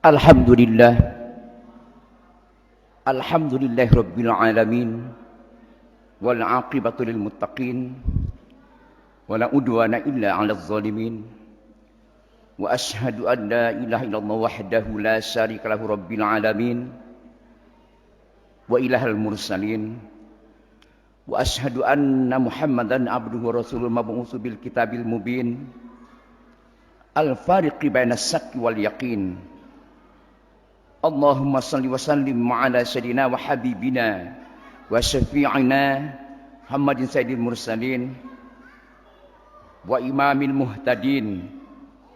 Alhamdulillah. Alhamdulillahi rabbil alamin. Wal aqibatu lil muttaqin. Wala udwana illa 'alal zalimin. Wa asyhadu an la ilaha illallah wahdahu la syarika lahu rabbil alamin. Wa ilahal mursalin. Wa asyhadu anna Muhammadan abduhu wa rasuluhu mab'utsu bil kitabil mubin. Al-fariqi bainas syakki wal yaqin. Allahumma salli wa sallim ala sayyidina wa habibina wa syafi'ina Muhammadin sayyidil mursalin wa imamil muhtadin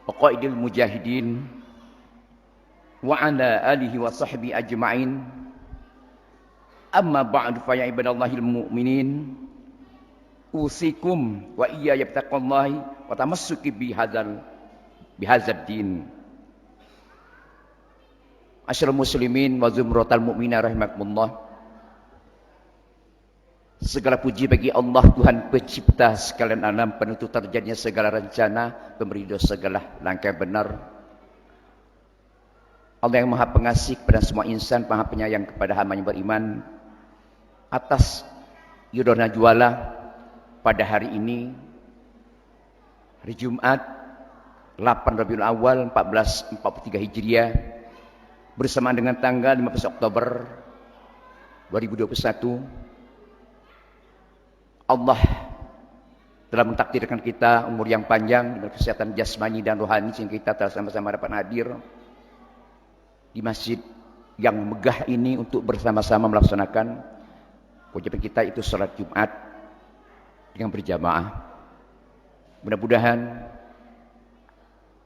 wa qaidil mujahidin wa ala alihi wa sahbihi ajma'in. Amma ba'du fa ya ibadallahil mu'minin usikum wa iyaya bittaqwallahi wa tamassuki bihadzal din. Asyarul muslimin wa zumratal mu'mina rahimakumullah. Segala puji bagi Allah Tuhan pencipta sekalian alam, penentu terjadinya segala rencana, pemberi dosa segala langkah benar. Allah yang maha pengasih kepada semua insan, maha penyayang kepada hamba yang beriman. Atas yudhona juala pada hari ini, hari Jumat 8 Rabiul Awal 1443 Hijriah, bersamaan dengan tanggal 15 Oktober 2021, Allah telah mentakdirkan kita umur yang panjang dengan kesehatan jasmani dan rohani, sehingga kita telah sama-sama dapat hadir di masjid yang megah ini untuk bersama-sama melaksanakan kewajiban kita, itu salat Jumat dengan berjamaah. Mudah-mudahan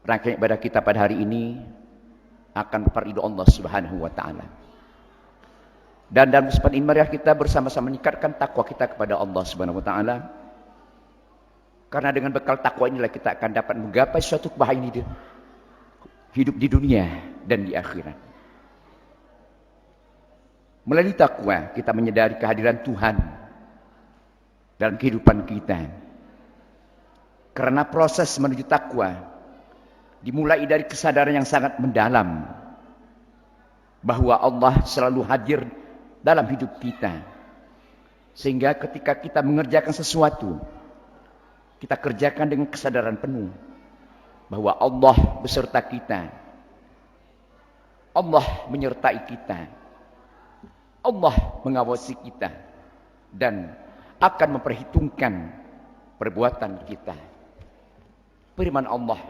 rangkaian ibadah kita pada hari ini akan berridho Allah Subhanahu wa taala. Dan dalam kesempatan ini marilah kita bersama-sama meningkatkan takwa kita kepada Allah Subhanahu wa taala. Karena dengan bekal takwa inilah kita akan dapat menggapai suatu kebahagiaan hidup di dunia dan di akhirat. Melalui takwa kita menyadari kehadiran Tuhan dalam kehidupan kita. Karena proses menuju takwa dimulai dari kesadaran yang sangat mendalam bahwa Allah selalu hadir dalam hidup kita. Sehingga ketika kita mengerjakan sesuatu, kita kerjakan dengan kesadaran penuh bahwa Allah beserta kita. Allah menyertai kita. Allah mengawasi kita dan akan memperhitungkan perbuatan kita. Firman Allah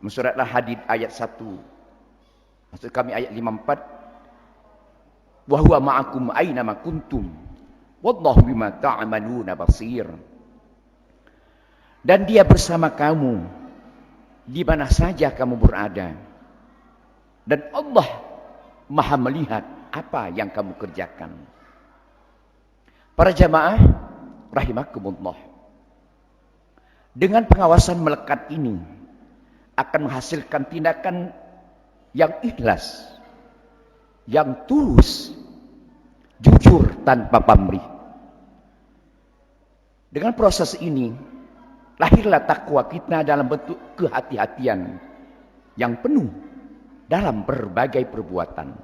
surat Al-Hadid ayat 1, maksud kami ayat 54, wa huwa ma'akum aina ma kuntum wallahu bima ta'maluna basir. Dan dia bersama kamu di mana saja kamu berada, dan Allah maha melihat apa yang kamu kerjakan. Para jamaah rahimakumullah, dengan pengawasan melekat ini akan menghasilkan tindakan yang ikhlas, yang tulus, jujur tanpa pamrih. Dengan proses ini lahirlah takwa kita dalam bentuk kehati-hatian yang penuh dalam berbagai perbuatan.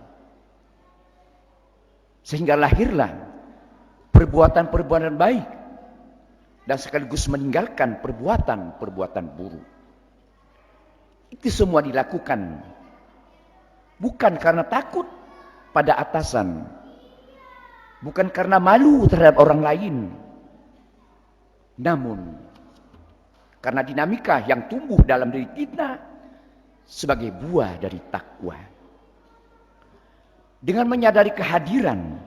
Sehingga lahirlah perbuatan-perbuatan baik dan sekaligus meninggalkan perbuatan-perbuatan buruk. Itu semua dilakukan bukan karena takut pada atasan, bukan karena malu terhadap orang lain, namun karena dinamika yang tumbuh dalam diri kita sebagai buah dari takwa. Dengan menyadari kehadiran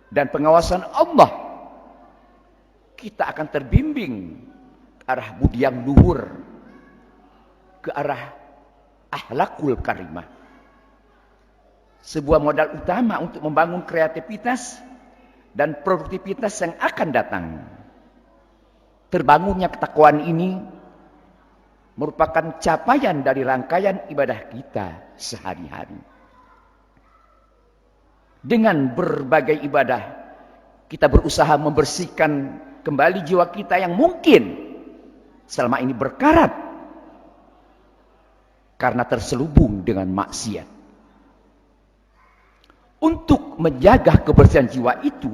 dan pengawasan Allah, kita akan terbimbing ke arah budi yang luhur, ke arah akhlakul karimah. Sebuah modal utama untuk membangun kreativitas dan produktivitas yang akan datang. Terbangunnya ketakwaan ini merupakan capaian dari rangkaian ibadah kita sehari-hari. Dengan berbagai ibadah, kita berusaha membersihkan kembali jiwa kita yang mungkin selama ini berkarat karena terselubung dengan maksiat. Untuk menjaga kebersihan jiwa itu,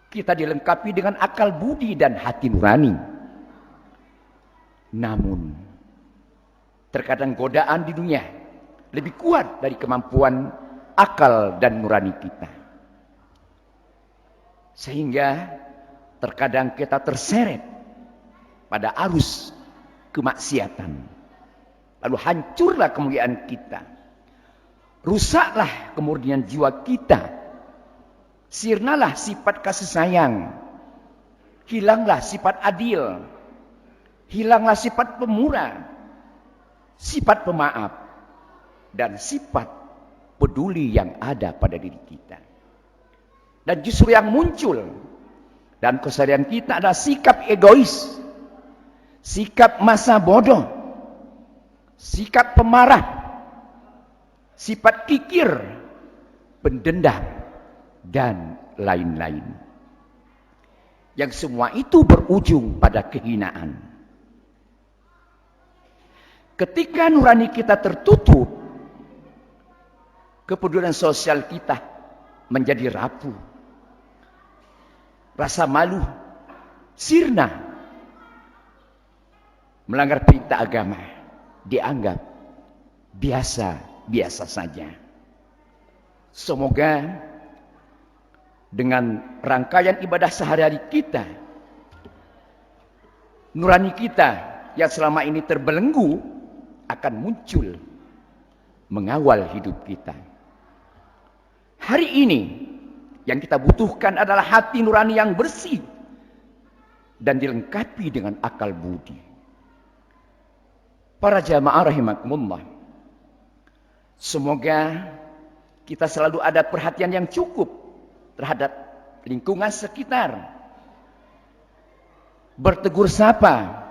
kita dilengkapi dengan akal budi dan hati nurani. Namun, terkadang godaan di dunia lebih kuat dari kemampuan akal dan nurani kita. Sehingga terkadang kita terseret pada arus kemaksiatan. Lalu hancurlah kemuliaan kita. Rusaklah kemurnian jiwa kita. Sirnalah sifat kasih sayang. Hilanglah sifat adil. Hilanglah sifat pemurah. Sifat pemaaf. Dan sifat peduli yang ada pada diri kita. Dan justru yang muncul dalam keseharian kita adalah sikap egois. Sikap masa bodoh. Sikap pemarah. Sifat kikir, pendendam, dan lain-lain. Yang semua itu berujung pada kehinaan. Ketika nurani kita tertutup, kepedulian sosial kita menjadi rapuh. Rasa malu sirna. Melanggar perintah agama dianggap biasa saja. Semoga dengan rangkaian ibadah sehari-hari kita, nurani kita yang selama ini terbelenggu akan muncul mengawal hidup kita. Hari ini yang kita butuhkan adalah hati nurani yang bersih dan dilengkapi dengan akal budi. Para jamaah rahimakumullah, semoga kita selalu ada perhatian yang cukup terhadap lingkungan sekitar. Bertegur sapa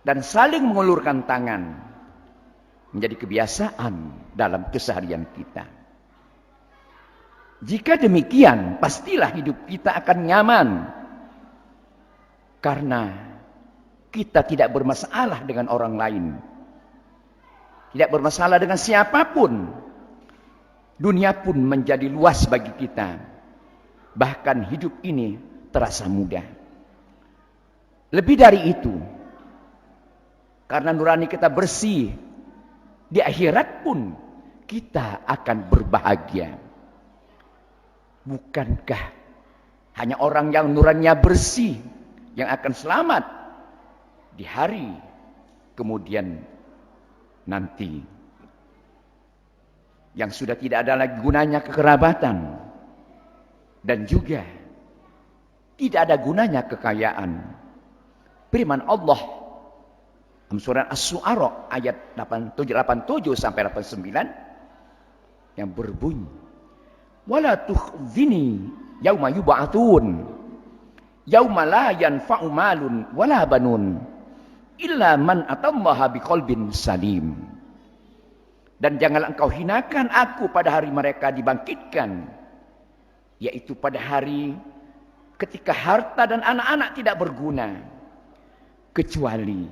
dan saling mengulurkan tangan menjadi kebiasaan dalam keseharian kita. Jika demikian, pastilah hidup kita akan nyaman. Karena kita tidak bermasalah dengan orang lain. Tidak bermasalah dengan siapapun. Dunia pun menjadi luas bagi kita. Bahkan hidup ini terasa mudah. Lebih dari itu, karena nurani kita bersih, di akhirat pun kita akan berbahagia. Bukankah hanya orang yang nuraninya bersih yang akan selamat di hari kemudian nanti, yang sudah tidak ada lagi gunanya kekerabatan dan juga tidak ada gunanya kekayaan. Firman Allah dalam surah Asy-Syu'ara ayat 87 sampai 89 yang berbunyi, wala tukhzini yauma yub'atsun yauma la yanfa'u malun wala banun illa man atallaha biqalbin salim. Dan janganlah engkau hinakan aku pada hari mereka dibangkitkan, yaitu pada hari ketika harta dan anak-anak tidak berguna, kecuali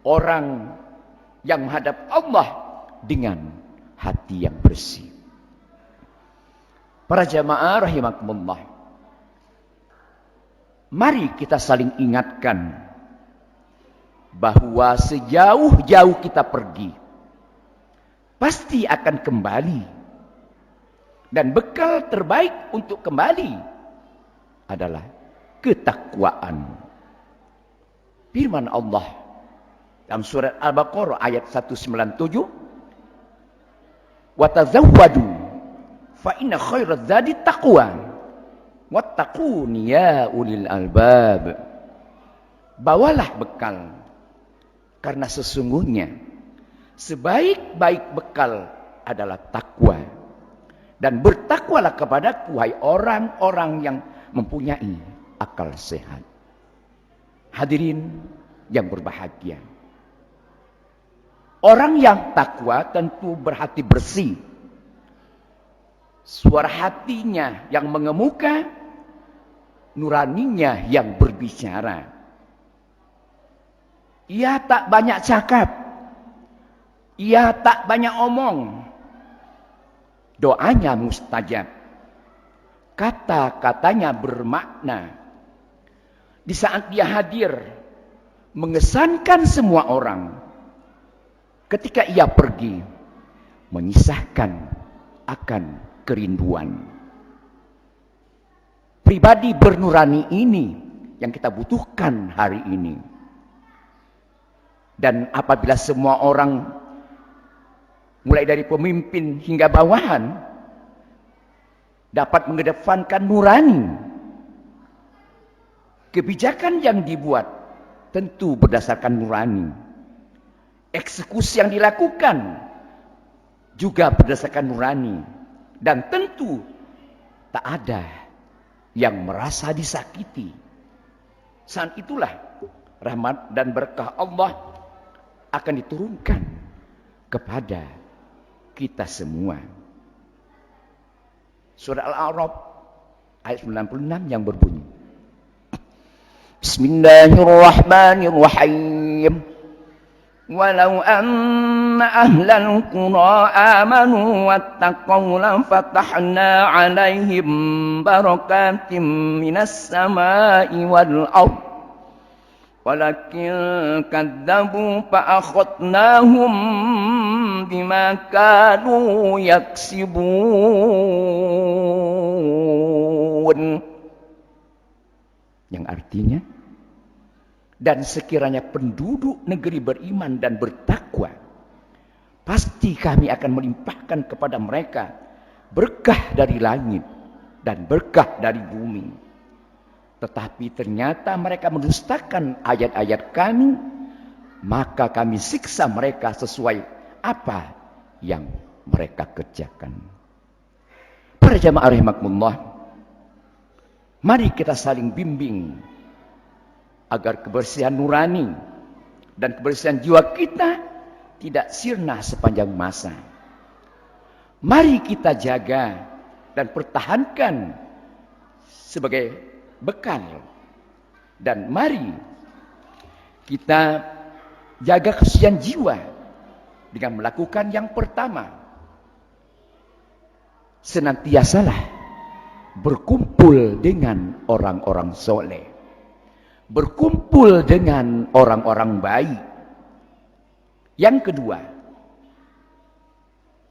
orang yang menghadap Allah dengan hati yang bersih. Para jamaah rahimakumullah, mari kita saling ingatkan bahwa sejauh-jauh kita pergi, pasti akan kembali. Dan bekal terbaik untuk kembali adalah ketakwaan. Firman Allah dalam surat Al-Baqarah ayat 197, wa tazawwadu fa inna khairaz zadi taqwa wattaqun ya ulil albab. Bawalah bekal, karena sesungguhnya sebaik-baik bekal adalah takwa. Dan bertakwalah kepadaku, wahai orang-orang yang mempunyai akal sehat. Hadirin yang berbahagia, orang yang takwa tentu berhati bersih. Suara hatinya yang mengemuka, nuraninya yang berbicara. Ia tak banyak cakap, Ia tak banyak omong, doanya mustajab, kata-katanya bermakna. Di saat dia hadir, mengesankan semua orang. Ketika ia pergi, menyisahkan akan kerinduan. Pribadi bernurani ini yang kita butuhkan hari ini. Dan apabila semua orang, mulai dari pemimpin hingga bawahan, dapat mengedepankan nurani, kebijakan yang dibuat tentu berdasarkan nurani. Eksekusi yang dilakukan juga berdasarkan nurani. Dan tentu tak ada yang merasa disakiti. Saat itulah rahmat dan berkah Allah akan diturunkan kepada kita semua. Surah Al-A'raf ayat 96 yang berbunyi, Bismillahirrahmanirrahim. Walau anna ahlal qura amanu wattaqaw la fatahna 'alaihim barakatim minas samai wal ardh walakin kadzabu fa akhadnahum bima kanu yaksibun. Yang artinya, dan sekiranya penduduk negeri beriman dan bertakwa, pasti kami akan melimpahkan kepada mereka berkah dari langit dan berkah dari bumi. Tetapi ternyata mereka mendustakan ayat-ayat kami, maka kami siksa mereka sesuai apa yang mereka kerjakan. Para jamaah rahimakumullah, mari kita saling bimbing agar kebersihan nurani dan kebersihan jiwa kita tidak sirna sepanjang masa. Mari kita jaga dan pertahankan sebagai bekal. Dan mari kita jaga kesucian jiwa dengan melakukan yang pertama, senantiasalah berkumpul dengan orang-orang soleh, berkumpul dengan orang-orang baik. Yang kedua,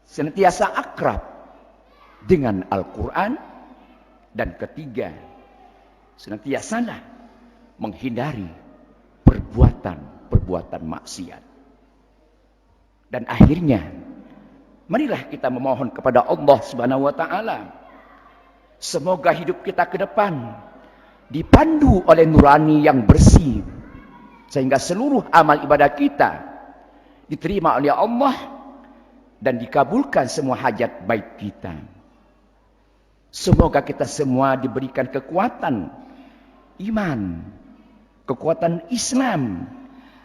senantiasa akrab dengan Al-Quran. Dan ketiga, senantiasalah menghindari perbuatan maksiat. Dan akhirnya, marilah kita memohon kepada Allah Subhanahu wa taala, semoga hidup kita ke depan dipandu oleh nurani yang bersih, sehingga seluruh amal ibadah kita diterima oleh Allah dan dikabulkan semua hajat baik kita. Semoga kita semua diberikan kekuatan iman, kekuatan Islam,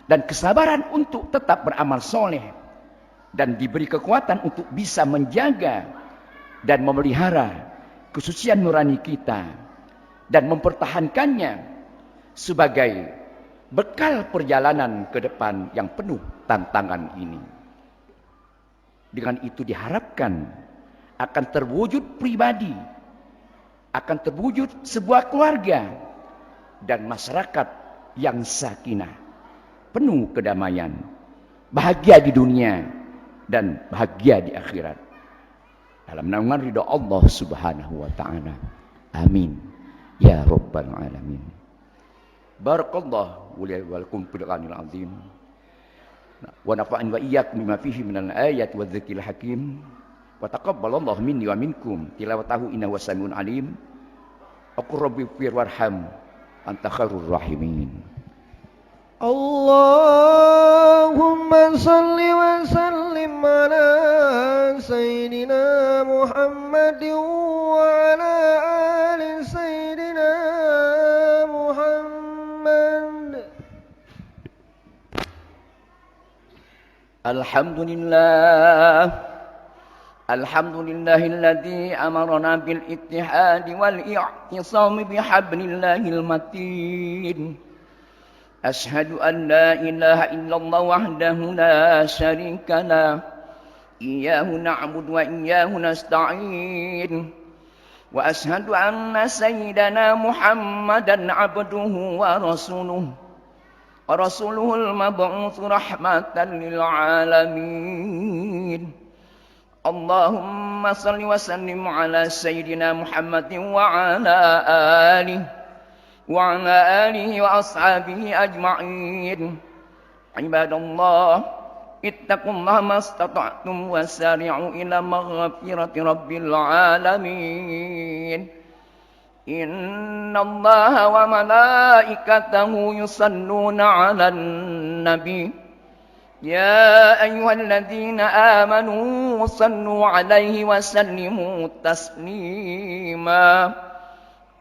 dan kesabaran untuk tetap beramal soleh, dan diberi kekuatan untuk bisa menjaga dan memelihara kesucian nurani kita dan mempertahankannya sebagai bekal perjalanan ke depan yang penuh tantangan ini. Dengan itu diharapkan akan terwujud pribadi, akan terwujud sebuah keluarga dan masyarakat yang sakinah, penuh kedamaian, bahagia di dunia dan bahagia di akhirat, dalam naungan ridha Allah Subhanahu wa taala. Amin ya rabbal alamin. Barakallahu li wa lakum fil Qur'anil azim wa nafa'ani wa iyyakum bima fihi minal ayati wadh-dzikril hakim. Wa taqabbalallahu minni wa minkum tilawatahu innahu wasami'un alim. Aqul rabbi fir warham anta khairur rahimin. Allahumma salli wa sallim ala sayyidina Muhammadin wa ala ali sayyidina Muhammad. Alhamdulillah. Alhamdulillahilladzi amarna bil ittihadi wal i'tisam bihablillahil matin. أشهد أن لا إله إلا الله وحده لا شريك له إياه نعبد وإياه نستعين وأشهد أن سيدنا محمدا عبده ورسوله المبعوث رحمة للعالمين اللهم صل وسلم على سيدنا محمد وعلى آله وأصحابه أجمعين عباد الله اتقوا الله ما استطعتم وسارعوا إلى مغفرة رب العالمين إن الله وملائكته يصلون على النبي يا أيها الذين آمنوا صلوا عليه وسلموا تسليما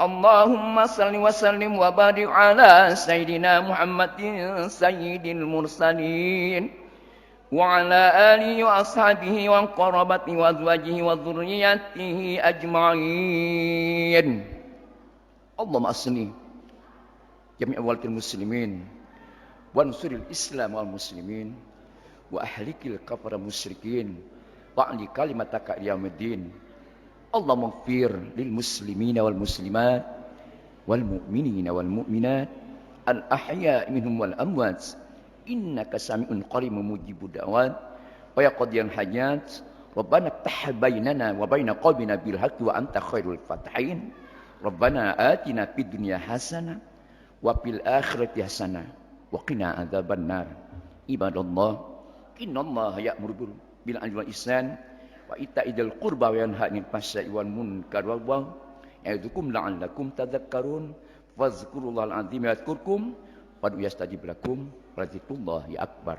اللهم صل وسلم وبارك على سيدنا محمد سيد المرسلين وعلى آله وأصحابه وقربته وأزواجه وذريته أجمعين اللهم أصلح جميع أولاد المسلمين وانصر الإسلام والمسلمين وأهلك الكفر المشركين وأعلي كلمتك يوم الدين اللهم اغفر للمسلمين والمسلمات والمؤمنين والمؤمنات الأحياء منهم والأموات إنك سميع قريب مجيب الدعوات ويقضي الحاجات ربنا افتح بيننا وبين قومنا بالحق وأنت خير الفاتحين ربنا آتنا في الدنيا حسنة وفي الآخرة حسنة وقنا عذاب النار عباد الله إن الله يأمر بالعدل والإحسان وإيتاء ذي القربى وينهى عن الفحشاء والمنكر والبغي يعظكم لعلكم تذكرون فاذكروا الله العظيم يذكركم وادعوه يستجيب لكم ولذكر الله أكبر